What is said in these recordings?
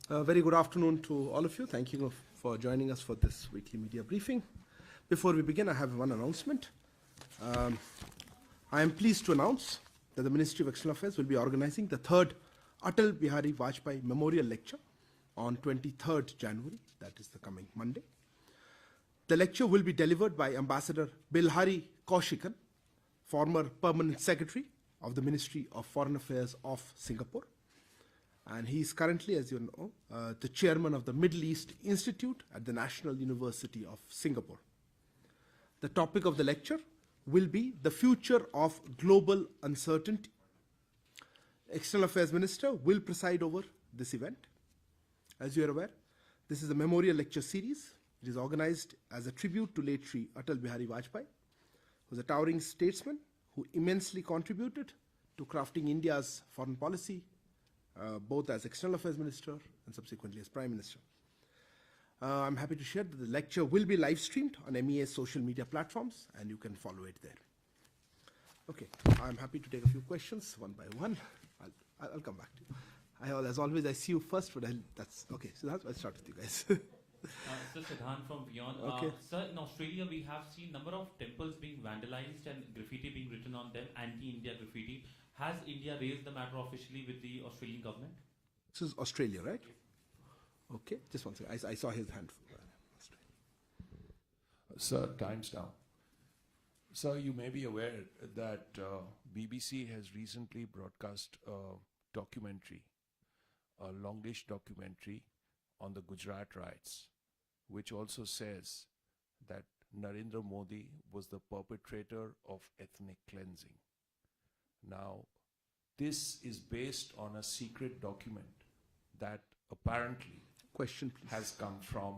Very good afternoon to all of you. Thank you for joining us for this weekly media briefing. Before we begin, I have one announcement. I am pleased to announce that the Ministry of External Affairs will be organizing the third Atal Bihari Vajpayee Memorial Lecture on 23rd January, that is the coming Monday. The lecture will be delivered by Ambassador Bilhari Kaushikan, former Permanent Secretary of the Ministry of Foreign Affairs of Singapore. And he is currently, as you know, the chairman of the Middle East Institute at the National University of Singapore. The topic of the lecture will be the future of global uncertainty. External Affairs Minister will preside over this event. As you are aware, this is a memorial lecture series. It is organized as a tribute to late Shri Atal Bihari Vajpayee, who was a towering statesman who immensely contributed to crafting India's foreign policy, both as External Affairs Minister and subsequently as Prime Minister. I'm happy to share that the lecture will be live streamed on MEA's social media platforms and you can follow it there. Okay, I'm happy to take a few questions one by one. I'll come back to you. As always, I see you first, but that's okay. So I'll start with you guys. Sir Siddhant from Beyond. Okay. Sir, in Australia, we have seen number of temples being vandalized and graffiti being written on them, anti-India graffiti. Has India raised the matter officially with the Australian government? This is Australia, right? Okay, just one second. I saw his hand. Sir, time's down. Sir, you may be aware that BBC has recently broadcast a documentary, a longish documentary on the Gujarat riots, which also says that Narendra Modi was the perpetrator of ethnic cleansing. Now, this is based on a secret document that apparently has come from,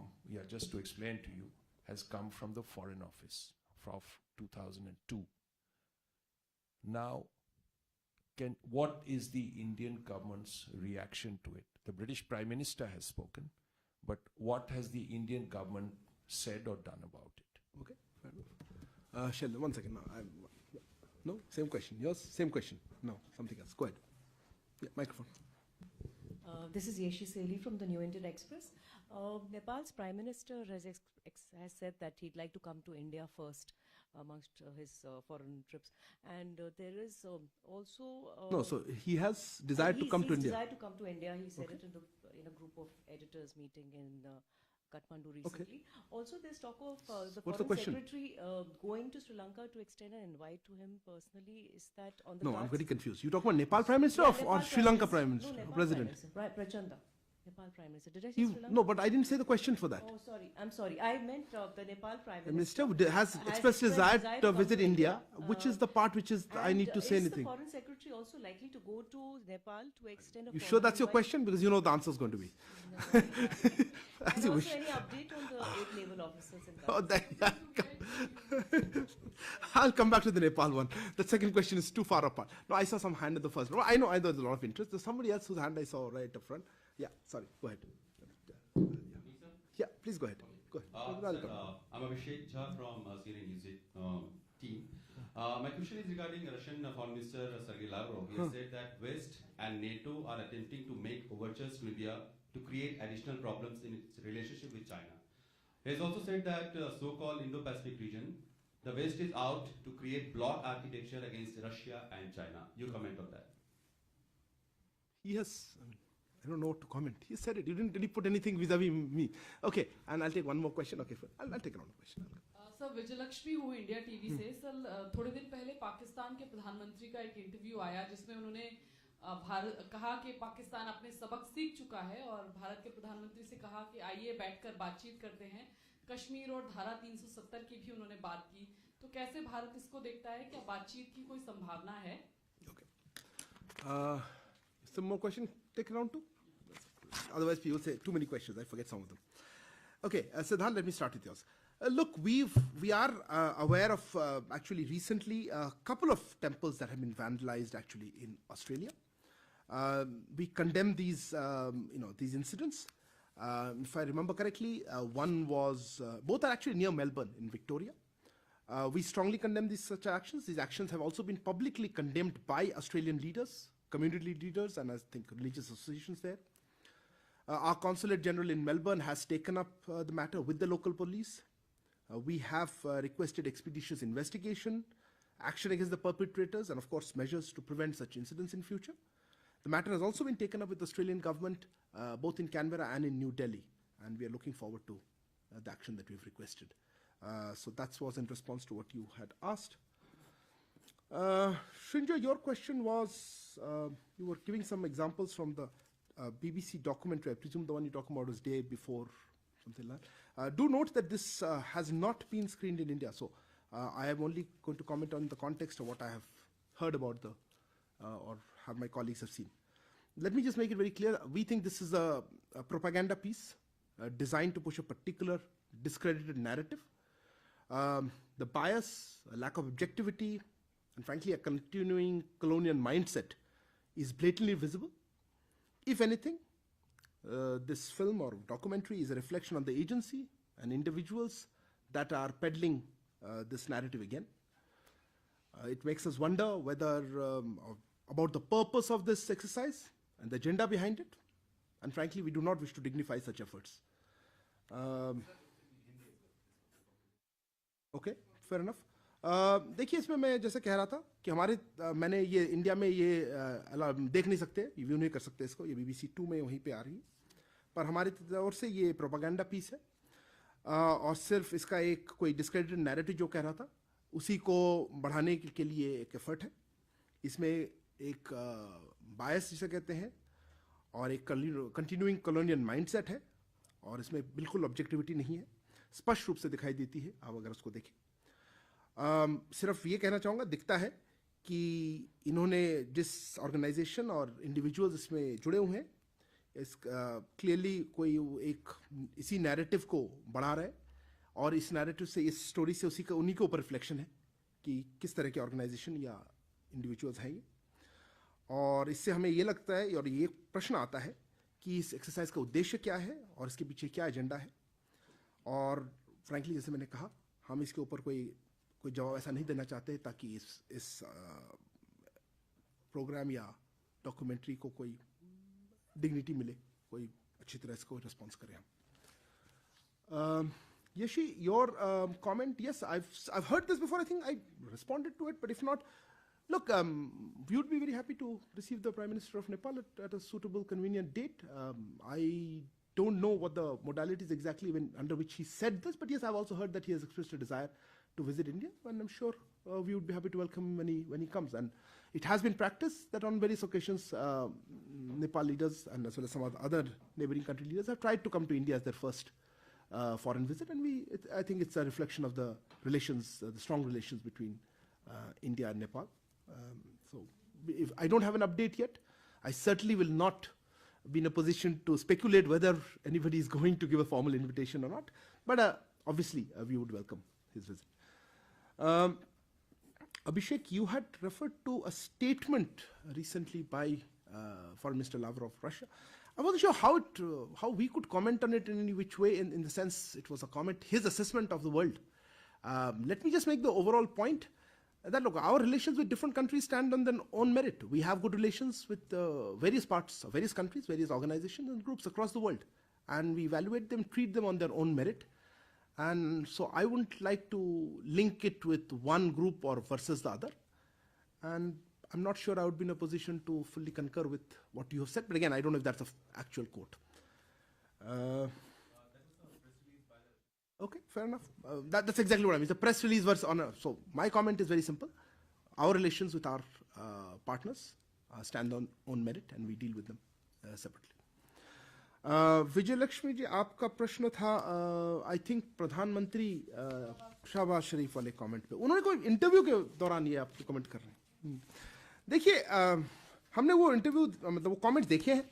just to explain to you, has come from the Foreign Office of 2002. Now, what is the Indian government's reaction to it? The British Prime Minister has spoken, but what has the Indian government said or done about it? Okay, fair enough. Sheldon, one second. No, same question. Yours, same question. No, something else. Go ahead. Yeah, microphone. This is Yeshi Seli from the New Indian Express. Nepal's Prime Minister has said that he'd like to come to India first amongst his foreign trips. And there is also... no, so he has desired to come to India. He desired to come to India. He said it in a group of editors meeting in Kathmandu recently. Okay. Also, there's talk of the Foreign Secretary going to Sri Lanka to extend an invite to him personally. Is that on the cards? I'm very confused. You talk about Nepal Prime Minister or Sri Lanka Prime Minister? No, Nepal President? Prime Minister. Prachanda. Nepal Prime Minister. Did I say Sri Lanka? No, but I didn't say the question for that. Oh, sorry. I'm sorry. I meant the Nepal Prime Minister has expressed his desire to visit India, which is the part which is I need to say anything. Is the Foreign Secretary also likely to go to Nepal to extend a... You sure that's your question? Because you know the answer is going to be. No, As you wish. Any update on the 8 naval officers in I'll come back to the Nepal one. The second question is too far apart. No, I saw some hand at the first. No, I know there's a lot of interest. There's somebody else whose hand I saw right up front. Yeah, sorry. Go ahead. Yeah, please go ahead. Go ahead. I'm Abhishek Jha from CNN News team. My question is regarding Russian Foreign Minister Sergei Lavrov. He has said that West and NATO are attempting to make overtures to India to create additional problems in its relationship with China. He has also said that so-called Indo-Pacific region, the West is out to create bloc architecture against Russia and China. You comment on that? Yes. I don't know what to comment. He said it. You didn't really put anything vis-a-vis me. Okay, and I'll take one more question. Okay, I'll take another question. Sir Vijayalakshmi हूँ India TV से sir थोड़े दिन पहले पाकिस्तान के प्रधानमंत्री का एक interview आया जिसमें उन्होंने कहा कि पाकिस्तान अपने सबक सीख चुका है और भारत के प्रधानमंत्री से कहा कि आइए बैठकर बातचीत करते हैं कश्मीर और धारा 370 की भी उन्होंने बात की तो कैसे भारत इसको देखता है क्या बातचीत की कोई संभावना है Some more question take round two. Otherwise, people say too many questions. I forget some of them. Okay, Siddhant, let me start with yours. Look, we are aware of actually recently a couple of temples that have been vandalized actually in Australia. We condemn these these incidents. If I remember correctly, one was both are actually near Melbourne in Victoria. We strongly condemn these such actions. These actions have also been publicly condemned by Australian leaders, community leaders, and I think religious associations there. Our Consulate General in Melbourne has taken up the matter with the local police. We have requested expeditious investigation, action against the perpetrators, and of course measures to prevent such incidents in future. The matter has also been taken up with the Australian government, both in Canberra and in New Delhi, and we are looking forward to the action that we've requested. So that was in response to what you had asked. Srinja, your question was, you were giving some examples from the BBC documentary. I presume the one you're talking about was day before, something like that. Do note that this has not been screened in India, so I am only going to comment on the context of what I have heard about the, or how my colleagues have seen. Let me just make it very clear. We think this is a propaganda piece designed to push a particular discredited narrative. The bias, a lack of objectivity, and frankly a continuing colonial mindset is blatantly visible. If anything, this film or documentary is a reflection on the agency and individuals that are peddling this narrative again. It makes us wonder whether about the purpose of this exercise and the agenda behind it, and frankly we do not wish to dignify such efforts. Okay, fair enough. देखिए, इसमें मैं जैसे कह रहा था कि हमारे मैंने ये इंडिया में ये देख नहीं सकते, रिव्यू नहीं कर सकते इसको, ये BBC 2 में वहीं पे आ रही है, पर हमारी ओर से ये प्रोपेगेंडा पीस है और सिर्फ इसका एक कोई डिस्क्रेडिटेड नैरेटिव जो कह रहा था उसी को बढ़ाने के लिए एक एफर्ट है. इसमें एक बायस जिसे कहते हैं और एक कंटिन्यूइंग कॉलोनियल माइंडसेट है और इसमें बिल्कुल ऑब्जेक्टिविटी नहीं है, स्पष्ट रूप से दिखाई देती है आप अगर उसको देखें. सिर्फ ये कहना चाहूँगा, दिखता है कि इन्होंने जिस ऑर्गेनाइजेशन और इंडिविजुअल्स इसमें जुड़े हुए हैं, इस क्लियरली कोई एक इसी नैरेटिव को बढ़ा रहा है और इस नैरेटिव से, इस स्टोरी से उसी का उन्हीं के ऊपर रिफ्लेक्शन है कि किस तरह के ऑर्गेनाइजेशन या इंडिविजुअल्स हैं ये. और इससे हमें ये लगता है और ये प्रश्न आता है कि इस एक्सरसाइज का उद्देश्य क्या है और इसके पीछे क्या एजेंडा है. और फ्रैंकली जैसे मैंने कहा, हम इसके ऊपर कोई जवाब ऐसा नहीं देना चाहते ताकि इस प्रोग्राम या डॉक्यूमेंट्री को कोई डिग्निटी मिले, कोई अच्छी तरह इसको रिस्पॉन्स करें हम. Yeshi, your comment, yes, I've heard this before. I think I responded to it, but if not, look, we would be very happy to receive the Prime Minister of Nepal at a suitable, convenient date. I don't know what the modalities exactly under which he said this, but yes, I've also heard that he has expressed a desire to visit India, and I'm sure we would be happy to welcome him when he comes. And it has been practiced that on various occasions, Nepal leaders and as well as some other neighboring country leaders have tried to come to India as their first foreign visit, and I think it's a reflection of the relations, the strong relations between India and Nepal. So if I don't have an update yet, I certainly will not be in a position to speculate whether anybody is going to give a formal invitation or not, but obviously we would welcome his visit. Abhishek, you had referred to a statement recently by Foreign Minister Lavrov of Russia. I wasn't sure how we could comment on it in any which way, in the sense it was a comment, his assessment of the world. Let me just make the overall point that, look, our relations with different countries stand on their own merit. We have good relations with various parts of various countries, various organizations and groups across the world, and we evaluate them, treat them on their own merit. And so I wouldn't like to link it with one group or versus the other. And I'm not sure I would be in a position to fully concur with what you have said. But again, I don't know if that's an actual quote. Okay, fair enough. That's exactly what I mean. The press release was on. So my comment is very simple. Our relations with our partners stand on own merit, and we deal with them separately. विजय लक्ष्मी जी, आपका प्रश्न था I think प्रधानमंत्री शहबाज शरीफ वाले comment पे. उन्होंने कोई interview के दौरान ये आपको कमेंट कर रहे हैं. देखिए, हमने वो इंटरव्यू, मतलब वो कमेंट देखे हैं.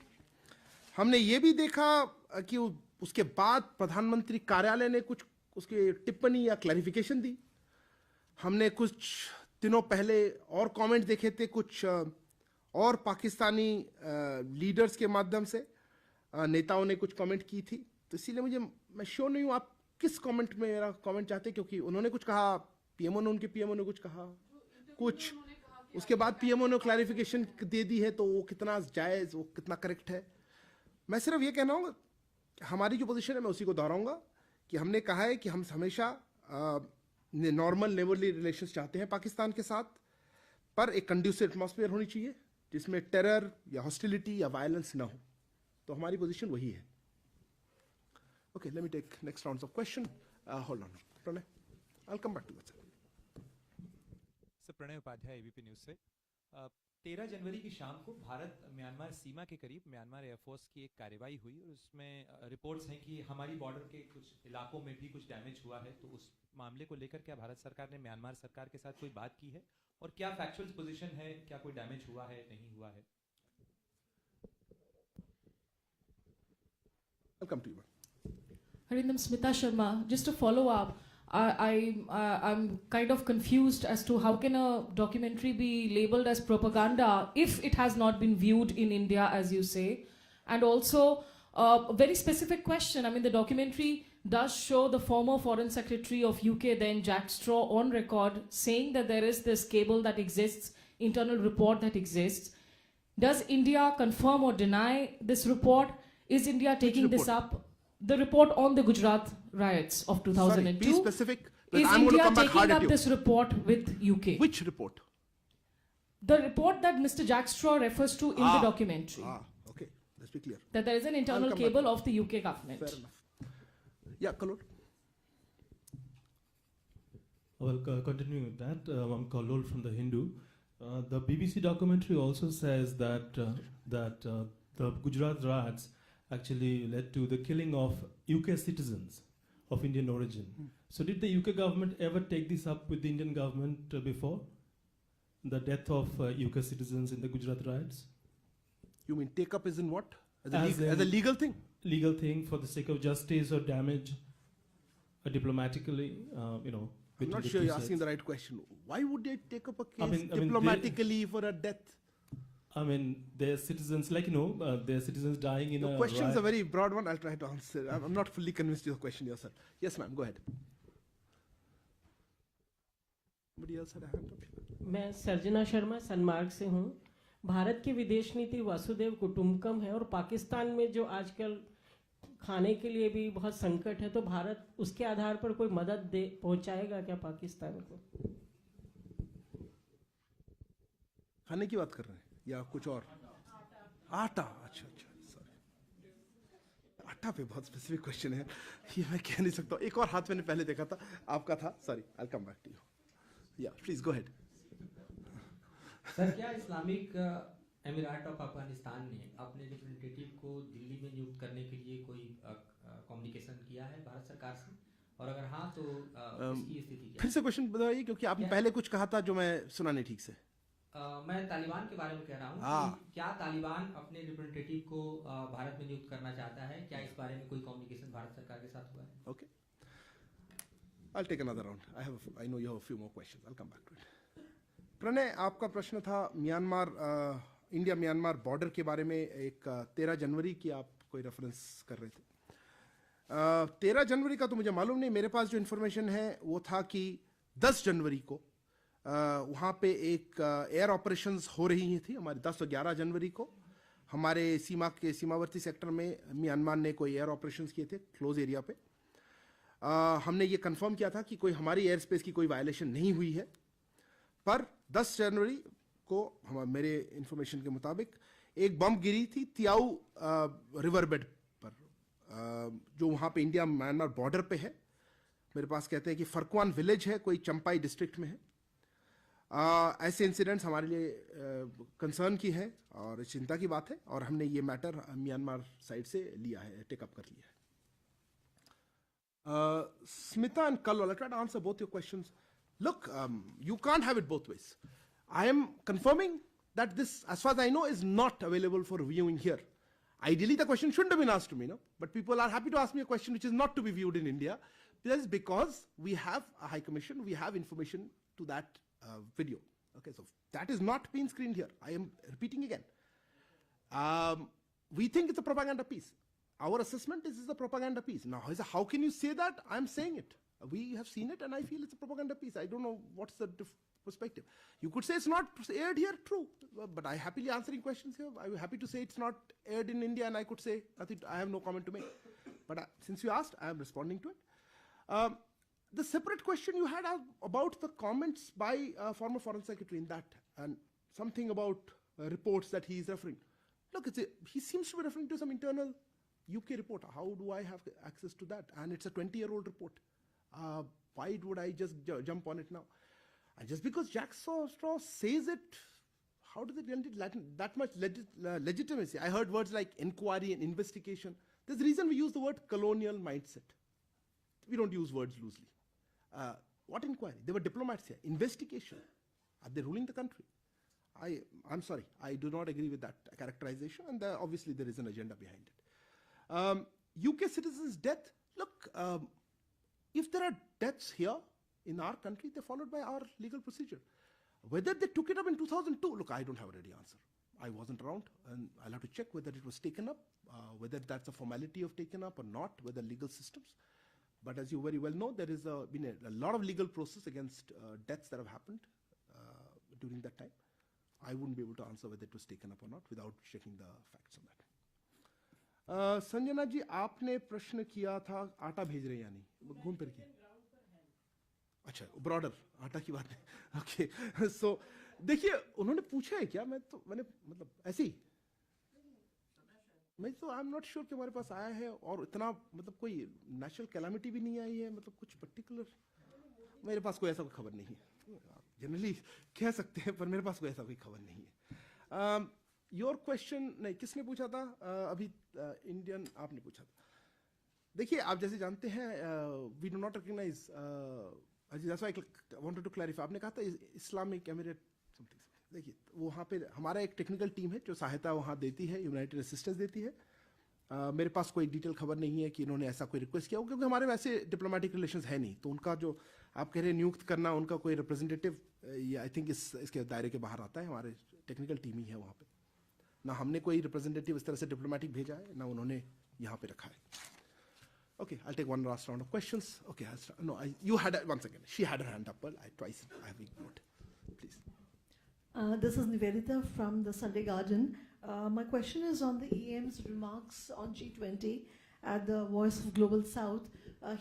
हमने ये भी देखा कि उसके बाद प्रधानमंत्री कार्यालय ने कुछ उसकी टिप्पणी या क्लैरिफिकेशन दी. हमने कुछ दिनों पहले और कमेंट देखे थे कुछ और पाकिस्तानी लीडर्स के माध्यम से, नेताओं ने कुछ कमेंट की थी. तो इसीलिए मैं श्योर नहीं हूँ आप किस कमेंट में मेरा कमेंट चाहते, क्योंकि उन्होंने कुछ कहा, पीएमओ ने, उनके पीएमओ ने कुछ कहा, कुछ उसके बाद पीएमओ ने क्लैरिफिकेशन दे दी है. तो वो कितना जायज़, वो कितना करेक्ट है, मैं सिर्फ ये कहना हूँ, हमारी जो पोजीशन है मैं उसी को दोहराऊंगा कि हमने कहा है कि हम हमेशा नॉर्मल नेबरली रिलेशंस चाहते हैं पाकिस्तान के साथ, पर एक कंड्यूसिव एटमॉस्फेयर होनी चाहिए जिसमें टेरर या हॉस्टिलिटी या वायलेंस ना हो. तो हमारी पोजीशन वही है. Okay, let me take next round of question. Hold on Pranay, I will come back to that. Sir Pranay Upadhyay ABP news से. 13 जनवरी की शाम को भारत म्यांमार सीमा के करीब म्यांमार एयरफोर्स की एक कार्रवाई हुई और उसमें रिपोर्ट्स हैं कि हमारी बॉर्डर के कुछ इलाकों में भी कुछ डैमेज हुआ है. तो उस मामले को लेकर क्या भारत सरकार ने म्यांमार सरकार के साथ कोई बात की है और क्या फैक्चुअल पोजीशन है, क्या कोई डैमेज हुआ है, नहीं हुआ है? Welcome to you. Arindam, Smita Sharma, just a follow-up. I'm kind of confused as to how can a documentary be labeled as propaganda if it has not been viewed in India, as you say. And also, a very specific question. I mean, the documentary does show the former Foreign Secretary of UK, then Jack Straw, on record saying that there is this cable that exists, internal report that exists. Does India confirm or deny this report? Is India taking this up? The report on the Gujarat riots of 2002. Sorry, be specific. Is I'm going to India come back hard taking at up you. this report with UK? Which report? The report that Mr. Jack Straw refers to in the documentary. Okay, let's be clear. That there is an internal come cable of the UK government. Fair enough. Yeah, Kalol. Well, continuing with that, I'm Kalol from The Hindu. The BBC documentary also says that the Gujarat riots actually led to the killing of UK citizens of Indian origin. So did the UK government ever take this up with the Indian government before? The death of UK citizens in the Gujarat riots? You mean take up as in what? As As a legal thing? Legal thing for the sake of justice or damage, diplomatically, I'm between not the sure two you're asking sides. the right question. Why would they take up a case I mean, diplomatically for a death? I mean, they're citizens, like, they're citizens dying in Your a question is a riot. very broad one. I'll try to answer. I'm not fully convinced of your question yourself. Yes, ma'am, go ahead. Somebody else had a hand up here? मैं सर्जना शर्मा सनमार्ग से हूँ. भारत की विदेश नीति वसुदेव कुटुंबकम है और पाकिस्तान में जो आजकल खाने के लिए भी बहुत संकट है, तो भारत उसके आधार पर कोई मदद पहुंचाएगा क्या पाकिस्तान को? खाने की बात कर रहे हैं या कुछ और? आटा. अच्छा, सॉरी. आटा पे बहुत स्पेसिफिक क्वेश्चन है, ये मैं कह नहीं सकता. एक और हाथ मैंने पहले देखा था, आपका था. Sorry, I will come back to you. या प्लीज गो अहेड. सर, क्या इस्लामिक एमिरेट ऑफ अफगानिस्तान ने अपने रिप्रेजेंटेटिव को दिल्ली में नियुक्त करने के लिए कोई कम्युनिकेशन किया है भारत सरकार से, और अगर हाँ तो इसकी स्थिति क्या फिर से क्वेश्चन बताइए, क्योंकि आपने पहले कुछ कहा था जो मैं सुना नहीं ठीक से. मैं तालिबान के बारे में कह रहा हूँ कि क्या तालिबान अपने रिप्रेजेंटेटिव को भारत में नियुक्त करना चाहता है? क्या इस बारे में कोई कम्युनिकेशन भारत सरकार के साथ हुआ है? Okay. I'll take another round. I know you have a few more questions. I'll come back to it. Pranay, आपका प्रश्न था म्यांमार, इंडिया म्यांमार बॉर्डर के बारे में. एक 13 जनवरी की आप कोई रेफरेंस कर रहे थे. 13 जनवरी का तो मुझे मालूम नहीं. मेरे पास जो इन्फॉर्मेशन है वो था कि 10 जनवरी को वहाँ पे एक एयर ऑपरेशंस हो रही थी. हमारे 10 और 11 जनवरी को हमारे सीमावर्ती सेक्टर में म्यांमार ने कोई एयर ऑपरेशंस किए थे क्लोज एरिया पे. हमने ये कंफर्म किया था कि कोई हमारी एयर स्पेस की कोई वायलेशन नहीं हुई है. पर 10 जनवरी को मेरे इंफॉर्मेशन के मुताबिक एक बम गिरी थी तियाऊ रिवर बेड पर, जो वहाँ पे इंडिया म्यांमार बॉर्डर पे है. मेरे पास कहते हैं कि फरक्वान विलेज है, कोई चंपाई डिस्ट्रिक्ट में है. ऐसे इंसिडेंट्स हमारे लिए कंसर्न की है और चिंता की बात है, और हमने ये मैटर म्यांमार साइड से लिया है, टेकअप कर लिया है. Smita and Kalwal, I'll try to answer both your questions. Look, you can't have it both ways. I am confirming that this, as far as I know, is not available for viewing here. Ideally, the question shouldn't have been asked to me, no? But people are happy to ask me a question which is not to be viewed in India. That is because we have a High Commission, we have information to that video. Okay, so that is not being screened here. I am repeating again. We think it's a propaganda piece. Our assessment is a propaganda piece. Now, how can you say that? I'm saying it. We have seen it, and I feel it's a propaganda piece. I don't know what's the perspective. You could say it's not aired here, true, but I happily answering questions here. I'm happy to say it's not aired in India, and I could say nothing. I have no comment to make. But since you asked, I am responding to it. The separate question you had about the comments by former Foreign Secretary in that, and something about reports that he is referring. Look, he seems to be referring to some internal UK report. How do I have access to that? And it's a 20-year-old report. Why would I just jump on it now? And just because Jack Straw says it, how does it lend it that much legitimacy? I heard words like inquiry and investigation. There's a reason we use the word colonial mindset. We don't use words loosely. What inquiry? They were diplomats here. Investigation. Are they ruling the country? I'm sorry. I do not agree with that characterization, and obviously there is an agenda behind it. UK citizens' death. Look, if there are deaths here in our country, they're followed by our legal procedure. Whether they took it up in 2002, look, I don't have a ready answer. I wasn't around, and I'll have to check whether it was taken up, whether that's a formality of taken up or not, whether legal systems. But as you very well know, there has been a lot of legal process against deaths that have happened during that time. I wouldn't be able to answer whether it was taken up or not without checking the facts on that. Sanjana ji, आपने प्रश्न किया था आटा भेज रहे या नहीं, घूम फिर के अच्छा ब्रॉडर आटा की बात नहीं. ओके, सो देखिए उन्होंने पूछा है क्या, मैंने मतलब ऐसे ही मैं तो आई एम नॉट श्योर कि हमारे पास आया है, और इतना मतलब कोई नेशनल कैलामिटी भी नहीं आई है, मतलब कुछ पर्टिकुलर मेरे पास कोई ऐसा कोई खबर नहीं है. जनरली कह सकते हैं, पर मेरे पास कोई ऐसा कोई खबर नहीं है. योर क्वेश्चन नहीं, किसने पूछा था अभी? इंडियन आपने पूछा था. देखिए आप जैसे जानते हैं, we do not recognize, that's why I wanted to clarify. आपने कहा था इस्लामिक एमिरेट समथिंग. देखिए वहाँ पे हमारा एक टेक्निकल टीम है जो सहायता वहाँ देती है, यूनाइटेड असिस्टेंस देती है. मेरे पास कोई डिटेल खबर नहीं है कि इन्होंने ऐसा कोई रिक्वेस्ट किया हो, क्योंकि हमारे वैसे डिप्लोमेटिक रिलेशंस है नहीं. तो उनका जो आप कह रहे हैं नियुक्त करना, उनका कोई रिप्रेजेंटेटिव, ये आई थिंक इसके दायरे के बाहर आता है. हमारे टेक्निकल टीम ही है वहाँ पे. ना हमने कोई रिप्रेजेंटेटिव इस तरह से डिप्लोमेटिक भेजा है, ना उन्होंने यहाँ पे रखा है. Okay, I'll take one last round of questions. Okay, you had once again. She had her hand up. Well, twice I have ignored. Please. This is Nivedita from the Sunday Guardian. My question is on the EM's remarks on G20 at the Voice of Global South.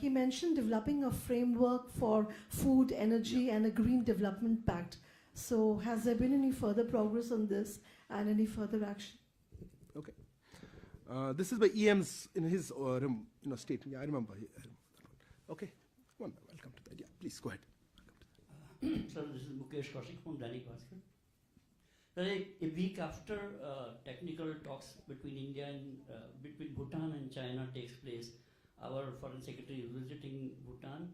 He mentioned developing a framework for food, energy, and a green development pact. So, has there been any further progress on this and any further action? Okay. This is by EM's in his statement. Yeah, I remember. Okay. Welcome to that. Yeah, please go ahead. Sir, this is Mukesh Kaushik from Dainik Bhaskar. Sir, a week after technical talks between India and between Bhutan and China takes place, our foreign secretary is visiting Bhutan,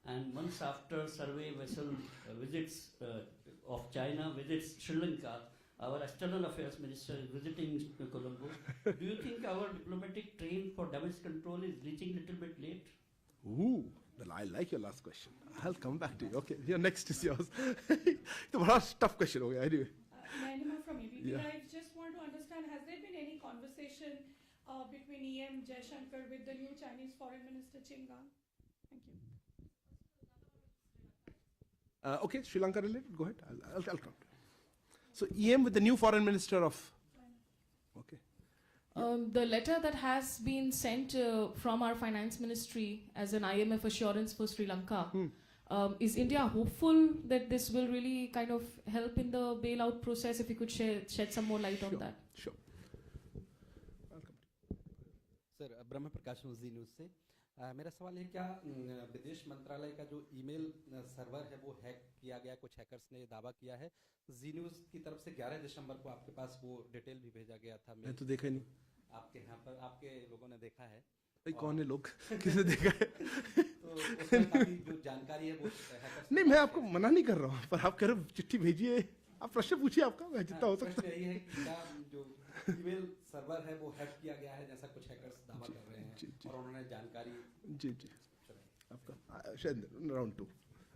and months after survey vessel visits of China visits Sri Lanka, our external affairs minister is visiting Colombo. Do you think our diplomatic train for damage control is reaching a little bit late? Ooh, well, I like your last question. I'll come back to you. Okay, your next is yours. It's a very tough question. Okay, anyway. Naima from ABP. Yeah. I just want to understand, has there been any conversation between EM Jaishankar with the new Chinese Foreign Minister Qin Gang? Thank you. Okay, Sri Lanka related. Go ahead. I'll come. So EM with the new foreign minister of. Okay. The letter that has been sent from our finance ministry as an IMF assurance for Sri Lanka, is India hopeful that this will really kind of help in the bailout process? If you could shed some more light on that. Sure. Sir Brahma Prakash ji news से मेरा सवाल है, क्या विदेश मंत्रालय का जो email server है वो हैक किया गया? कुछ हैकर्स ने दावा किया है. जी न्यूज़ की तरफ से 11 दिसंबर को आपके पास वो डिटेल भी भेजा गया था. मैं तो देखा ही नहीं. आपके यहाँ पर आपके लोगों ने देखा है? भाई कौन है लोग? किसने देखा है? तो उसमें काफी जो जानकारी है वो हैकर्स. नहीं, मैं आपको मना नहीं कर रहा हूँ, पर आप कह रहे चिट्ठी भेजिए, आप प्रश्न पूछिए आपका, मैं जितना हो सकता है. यही है कि क्या जो ईमेल सर्वर है वो हैक किया गया है जैसा कुछ हैकर्स दावा कर रहे हैं, और उन्होंने जानकारी. जी आपका शायद round 2.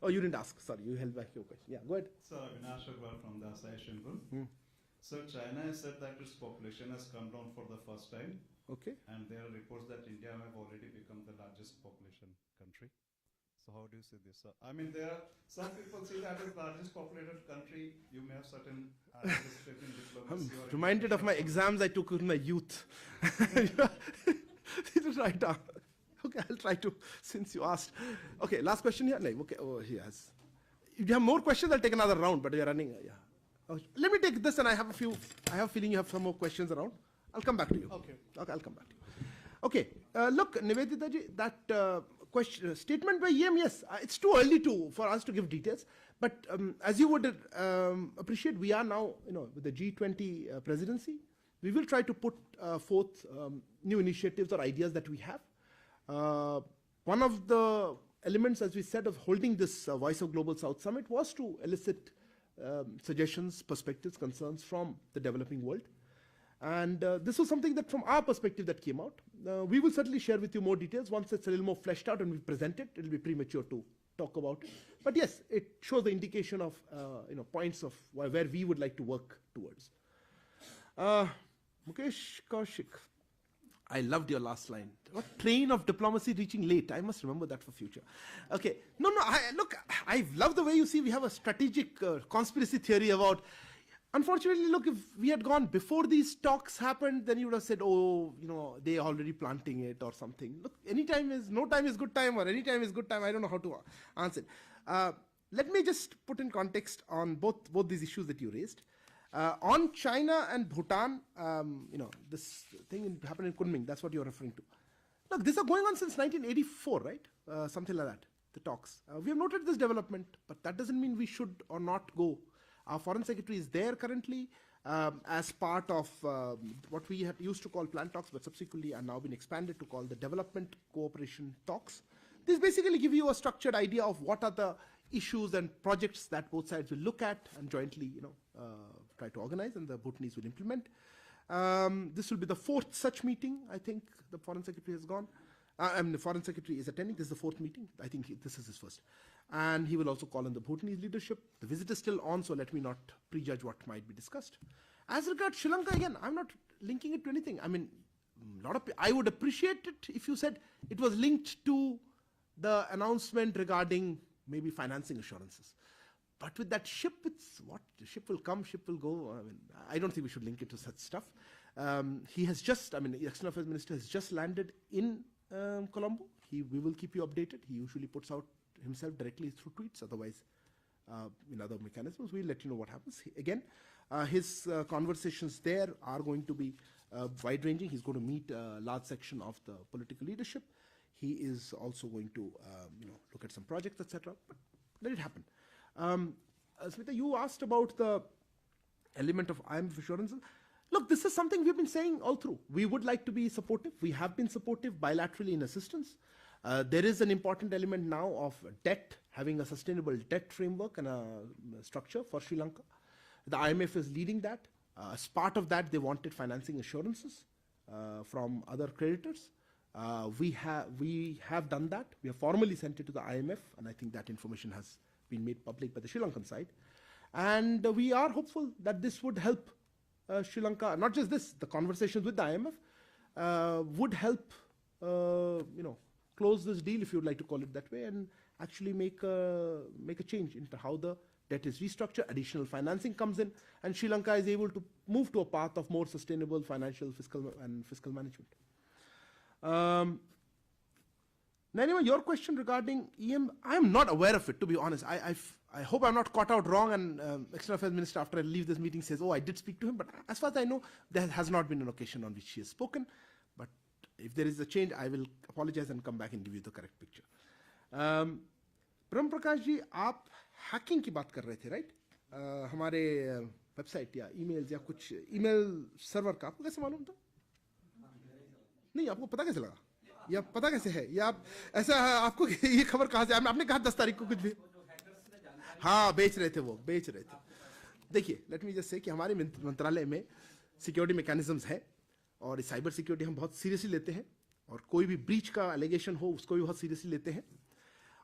Oh, you didn't ask. Sorry, you held back your question. Yeah, go ahead. Sir, Avinash Agarwal from the Asahi Shinbun. Sir, China has said that its population has come down for the first time. Okay. And there are reports that India have already become the largest population country. So how do you see this? I mean, there are some people see that as the largest populated country. You may have certain administrative diplomacy. I'm or reminded of my exams I took in my youth. Right. Okay, I'll try to, since you asked. Okay, last question here. No, okay, oh, he has. If you have more questions, I'll take another round, but we are running. Yeah. Okay, let me take this, and I have a few. I have a feeling you have some more questions around. I'll come back to you. Okay. Okay, I'll come back to you. Okay, look, Nivedita ji, that question, statement by EM, yes, it's too early for us to give details. But as you would appreciate, we are now, with the G20 presidency, we will try to put forth new initiatives or ideas that we have. One of the elements, as we said, of holding this Voice of Global South Summit was to elicit suggestions, perspectives, concerns from the developing world. And this was something that from our perspective that came out. We will certainly share with you more details once it's a little more fleshed out and we present it. It'll be premature to talk about it. But yes, it shows the indication of points of where we would like to work towards. Mukesh Kaushik, I loved your last line. What train of diplomacy reaching late? I must remember that for future. Okay. No, I love the way you see we have a strategic conspiracy theory about. Unfortunately, look, if we had gone before these talks happened, then you would have said, oh, they are already planting it or something. Look, no time is good time, or any time is good time. I don't know how to answer it. Let me just put in context on both these issues that you raised. On China and Bhutan, this thing happened in Kunming, that's what you're referring to. Look, these are going on since 1984, right? Something like that, the talks. We have noted this development, but that doesn't mean we should or not go. Our foreign secretary is there currently as part of what we had used to call plant talks, but subsequently are now been expanded to call the development cooperation talks. These basically give you a structured idea of what are the issues and projects that both sides will look at and jointly, try to organize, and the Bhutanese will implement. This will be the fourth such meeting. I think the foreign secretary has gone. The foreign secretary is attending. This is the fourth meeting. I think this is his first. And he will also call on the Bhutanese leadership. The visit is still on, so let me not prejudge what might be discussed. As regards Sri Lanka, again, I'm not linking it to anything. I mean, I would appreciate it if you said it was linked to the announcement regarding maybe financing assurances. But with that ship, it's what? The ship will come, ship will go. I mean, I don't think we should link it to such stuff. He has just, the External Affairs Minister has just landed in Colombo. We will keep you updated. He usually puts out himself directly through tweets. Otherwise, in other mechanisms, we'll let you know what happens. Again, his conversations there are going to be wide-ranging. He's going to meet a large section of the political leadership. He is also going to, look at some projects, etc. But let it happen. Smita, you asked about the element of IMF assurances. Look, this is something we've been saying all through. We would like to be supportive. We have been supportive bilaterally in assistance. There is an important element now of debt, having a sustainable debt framework and a structure for Sri Lanka. The IMF is leading that. As part of that, they wanted financing assurances from other creditors. We have done that. We have formally sent it to the IMF, and I think that information has been made public by the Sri Lankan side. And we are hopeful that this would help Sri Lanka, not just this, the conversations with the IMF would help, close this deal, if you would like to call it that way, and actually make a change into how the debt is restructured, additional financing comes in, and Sri Lanka is able to move to a path of more sustainable fiscal management. Naima, your question regarding EM, I am not aware of it, to be honest. I hope I'm not caught out wrong, and External Affairs Minister, after I leave this meeting, says, oh, I did speak to him, but as far as I know, there has not been an occasion on which he has spoken. But if there is a change, I will apologize and come back and give you the correct picture. Brahm Prakash ji, आप hacking की बात कर रहे थे, right? हमारे website या emails या कुछ ईमेल सर्वर का आपको कैसे मालूम था? नहीं, आपको पता कैसे लगा? या पता कैसे है? या आप ऐसा आपको ये खबर कहाँ से? आपने कहा 10 तारीख को कुछ भी? हाँ, बेच रहे थे. देखिए, लेट मी जस्ट से कि हमारे मंत्रालय में सिक्योरिटी मैकेनिज्म्स है, और इस साइबर सिक्योरिटी हम बहुत सीरियसली लेते हैं, और कोई भी ब्रीच का एलिगेशन हो उसको भी बहुत सीरियसली लेते हैं.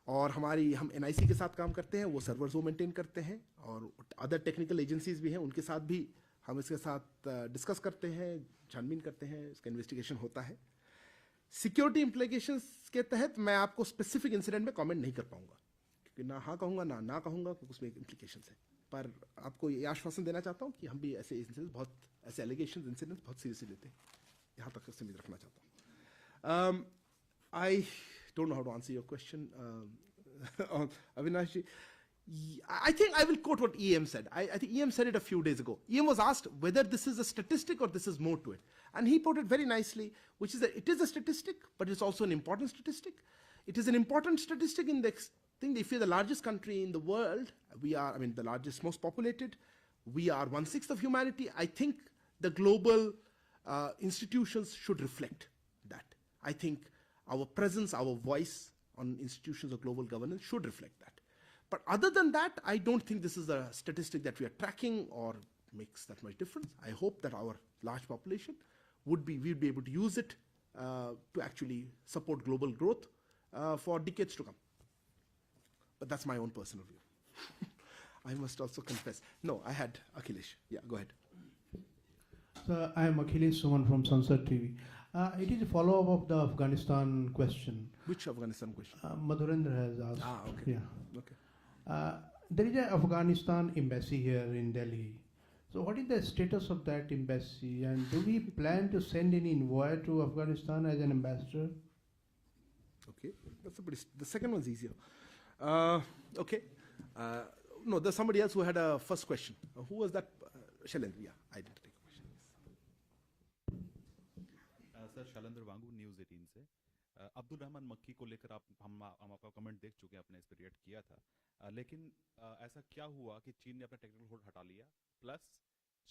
और हम NIC के साथ काम करते हैं, वो सर्वर्स वो मेंटेन करते हैं, और अदर टेक्निकल एजेंसीज भी हैं, उनके साथ भी हम इसके साथ डिस्कस करते हैं, छानबीन करते हैं, इसका इन्वेस्टिगेशन होता है. सिक्योरिटी इम्प्लीकेशंस के तहत मैं आपको स्पेसिफिक इंसिडेंट में कमेंट नहीं कर पाऊंगा, क्योंकि ना हाँ कहूंगा ना कहूंगा, क्योंकि उसमें इम्प्लीकेशंस है। पर आपको ये आश्वासन देना चाहता हूँ कि हम भी ऐसे इंसिडेंट्स बहुत, ऐसे एलिगेशंस इंसिडेंट्स बहुत सीरियसली लेते हैं, यहाँ तक सीमित रखना चाहता हूँ। I don't know how to answer your question, Avinash ji. I think I will quote what EM said. I think EM said it a few days ago. EM was asked whether this is a statistic or this is more to it. And he put it very nicely, which is that it is a statistic, but it's also an important statistic. It is an important statistic in the thing. If you're the largest country in the world, we are, I mean, the largest, most populated, we are 1/6 of humanity. I think the global institutions should reflect that. I think our presence, our voice on institutions of global governance should reflect that. But other than that, I don't think this is a statistic that we are tracking or makes that much difference. I hope that our large population we'd be able to use it to actually support global growth for decades to come. But that's my own personal view. I must also confess. No, I had Akhilesh. Yeah, go ahead. So I am Akhilesh Suman from Sansad TV. It is a follow-up of the Afghanistan question. Which Afghanistan question? Madhurendra has asked. Okay. Yeah. Okay. There is an Afghanistan embassy here in Delhi. So what is the status of that embassy, and do we plan to send any envoy to Afghanistan as an ambassador? Okay, that's a pretty. The second one's easier. Okay. No, there's somebody else who had a first question. Who was that? Shailendra. Yeah, I didn't take a question. Sir Shailendra Wangu news 18 से। अब्दुल रहमान मक्की को लेकर हम आपका comment देख चुके हैं, आपने इस पर रिएक्ट किया था, लेकिन ऐसा क्या हुआ कि चीन ने अपना टेक्निकल होल्ड हटा लिया, प्लस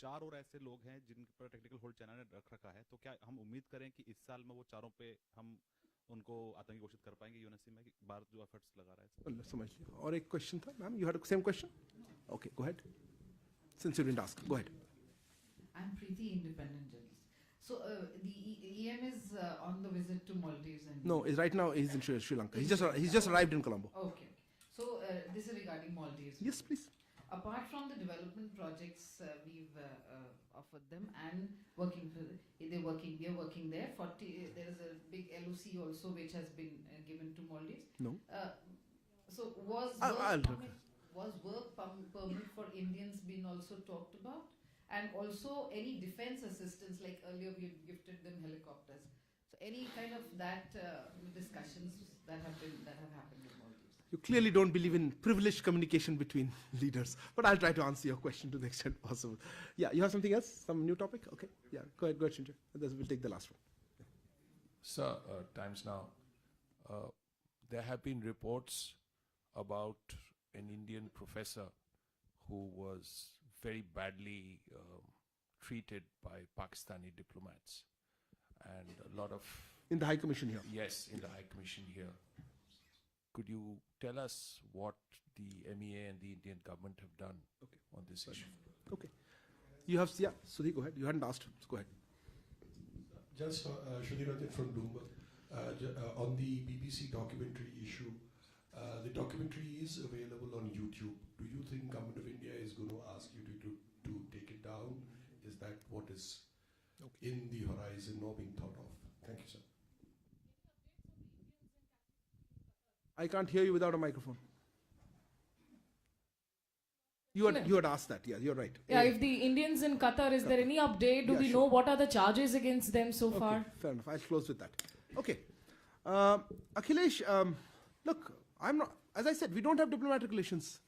4 और ऐसे लोग हैं जिन पर टेक्निकल होल्ड चाइना ने रख रखा है, तो क्या हम उम्मीद करें कि इस साल में वो चारों पे हम उनको आतंकी घोषित कर पाएंगे यूएनएससी में, कि भारत जो एफर्ट्स लगा रहा है? समझ लिया। और एक क्वेश्चन था, ma'am, you had same question? Okay, go ahead, since you didn't ask, go ahead. I'm pretty independent journalist. So the EM is on the visit to Maldives and No, right now he's in Sri Lanka. He's just arrived in Colombo. Okay. So this is regarding Maldives. Yes, please. Apart from the development projects we've offered them and working for, we are working there. There is a big LOC also which has been given to Maldives. No. So was work permit for Indians been also talked about? And also any defense assistance, like earlier we had gifted them helicopters. So any kind of that discussions that have happened with Maldives. You clearly don't believe in privileged communication between leaders, but I'll try to answer your question to the extent possible. Yeah, you have something else? Some new topic? Okay. Yeah, go ahead, Shinja. We'll take the last one. Sir, times now. There have been reports about an Indian professor who was very badly treated by Pakistani diplomats, and a lot of... In the High Commission here? Yes, in the High Commission here. Could you tell us what the MEA and the Indian government have done on this issue? Okay. You have, yeah, Sudhi, go ahead. You hadn't asked, so go ahead. Just Sudhi Rajan from Bloomberg. On the BBC documentary issue, the documentary is available on YouTube. Do you think Government of India is going to ask you to take it down? Is that what is in the horizon or being thought of? Thank you, sir. I can't hear you without a microphone. You had asked that. Yeah, you're right. Yeah, if the Indians in Qatar, is there any update? Do we know what are the charges against them so far? Fair enough. I'll close with that. Okay. Akhilesh, look, I'm not, as I said, we don't have diplomatic relations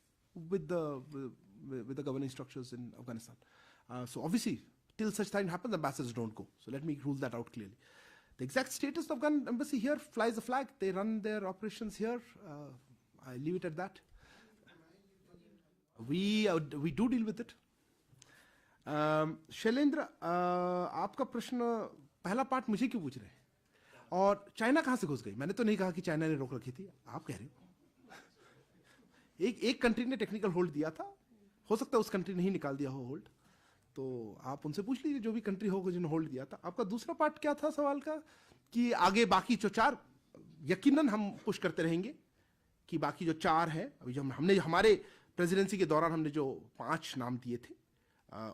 with the governing structures in Afghanistan. So obviously, till such time happens, ambassadors don't go. So let me rule that out clearly. The exact status of Afghan embassy here flies the flag. They run their operations here. I leave it at that. We do deal with it. Shailendra, आपका प्रश्न पहला part मुझे क्यों पूछ रहे हैं? और China कहाँ से घुस गई? मैंने तो नहीं कहा कि चाइना ने रोक रखी थी, आप कह रहे हो। एक कंट्री ने टेक्निकल होल्ड दिया था, हो सकता है उस कंट्री ने ही निकाल दिया हो होल्ड, तो आप उनसे पूछ लीजिए जो भी कंट्री होगा जिन्होंने होल्ड दिया था। आपका दूसरा पार्ट क्या था सवाल का, कि आगे बाकी जो 4, यकीनन हम पुश करते रहेंगे कि बाकी जो 4 है, अभी जो हमने हमारे प्रेसिडेंसी के दौरान हमने जो 5 नाम दिए थे,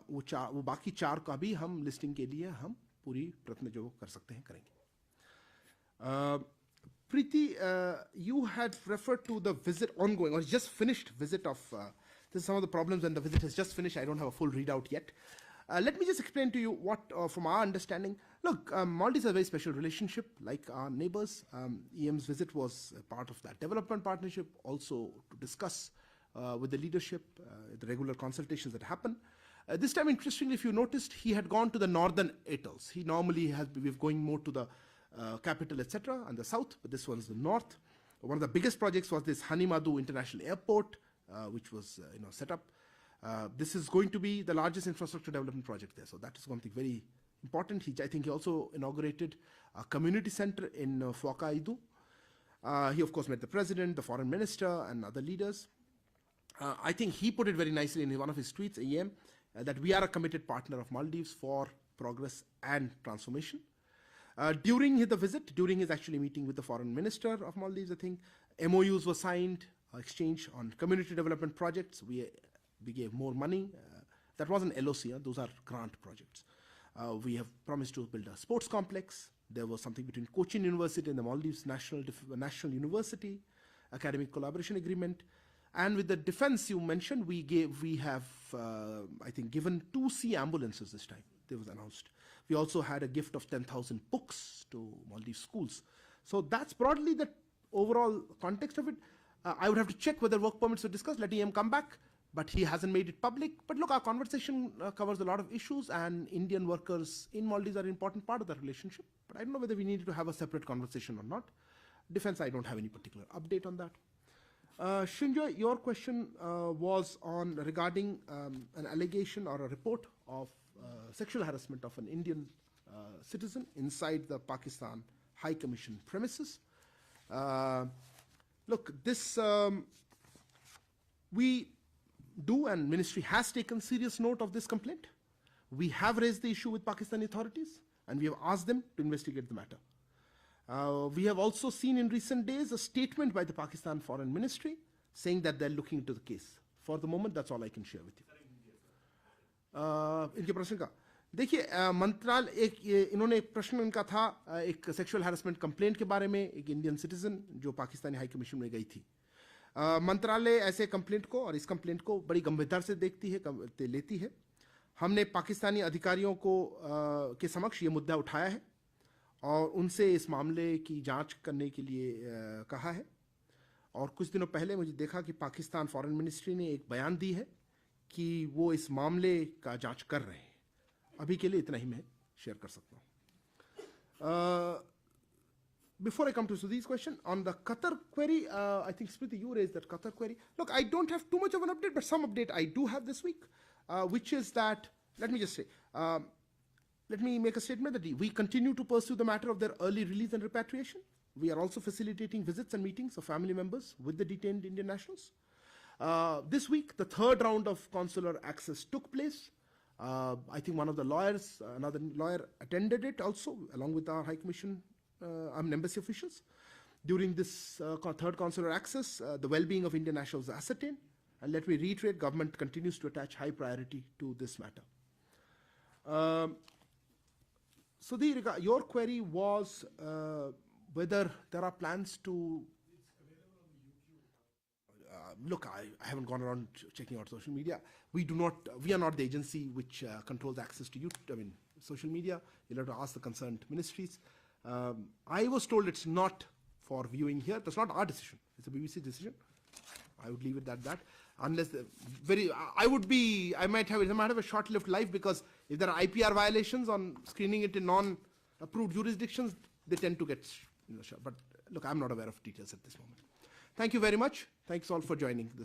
वो बाकी 4 का भी हम लिस्टिंग के लिए हम पूरी प्रयत्न जो कर सकते हैं करेंगे। Preeti, you had referred to the visit ongoing, or just finished visit of, this is some of the problems when the visit has just finished. I don't have a full readout yet. Let me just explain to you what, from our understanding, look, Maldives has a very special relationship, like our neighbors. EM's visit was a part of that development partnership, also to discuss with the leadership, the regular consultations that happen. This time, interestingly, if you noticed, he had gone to the northern atolls. He normally has been going more to the capital, etc., and the south, but this one's the north. One of the biggest projects was this Hanimadu International Airport, which was set up. This is going to be the largest infrastructure development project there, so that is something very important. I think he also inaugurated a community center in Fuakaidu. He, of course, met the president, the foreign minister, and other leaders. I think he put it very nicely in one of his tweets, EM, that we are a committed partner of Maldives for progress and transformation. During the visit, during his actually meeting with the foreign minister of Maldives, I think MOUs were signed, exchange on community development projects. We gave more money. That wasn't LOC, those are grant projects. We have promised to build a sports complex. There was something between Cochin University and the Maldives National University, academic collaboration agreement. And with the defense you mentioned, we have, I think, given 2 sea ambulances this time. It was announced. We also had a gift of 10,000 books to Maldives schools. So that's broadly the overall context of it. I would have to check whether work permits were discussed. Let EM come back, but he hasn't made it public. But look, our conversation covers a lot of issues, and Indian workers in Maldives are an important part of that relationship. But I don't know whether we needed to have a separate conversation or not. Defense, I don't have any particular update on that. Shinjoy, your question was on regarding an allegation or a report of sexual harassment of an Indian citizen inside the Pakistan High Commission premises. Look, this we do, and ministry has taken serious note of this complaint. We have raised the issue with Pakistani authorities, and we have asked them to investigate the matter. We have also seen in recent days a statement by the Pakistan Foreign Ministry saying that they're looking into the case. For the moment, that's all I can share with you. इनके प्रश्न का देखिए, मंत्रालय इन्होंने एक प्रश्न इनका था एक सेक्सुअल हैरेसमेंट कंप्लेंट के बारे में, एक इंडियन सिटीजन जो पाकिस्तानी हाई कमीशन में गई थी. मंत्रालय ऐसे कंप्लेंट को और इस कंप्लेंट को बड़ी गंभीरता से लेती है. हमने पाकिस्तानी अधिकारियों को के समक्ष ये मुद्दा उठाया है और उनसे इस मामले की जांच करने के लिए कहा है. और कुछ दिनों पहले मुझे देखा कि पाकिस्तान फॉरेन मिनिस्ट्री ने एक बयान दी है कि वो इस मामले का जांच कर रहे हैं. अभी के लिए इतना ही मैं शेयर कर सकता हूँ. Before I come to Sudhi's question, on the Qatar query, I think Smriti, you raised that Qatar query. Look, I don't have too much of an update, but some update I do have this week, which is that, let me just say, let me make a statement that we continue to pursue the matter of their early release and repatriation. We are also facilitating visits and meetings of family members with the detained Indian nationals. This week, the 3rd round of consular access took place. I think one of the lawyers, another lawyer attended it also, along with our High Commission embassy officials. During this 3rd consular access, the well-being of Indian nationals is ascertained. And let me reiterate, government continues to attach high priority to this matter. So your query was whether there are plans to... look, I haven't gone around checking out social media. We are not the agency which controls access to social media. You'll have to ask the concerned ministries. I was told it's not for viewing here. That's not our decision. It's a BBC decision. I would leave it at that. Unless I might have a short-lived life, because if there are IPR violations on screening it in non-approved jurisdictions, they tend to get shot. But look, I'm not aware of details at this moment. Thank you very much. Thanks all for joining this.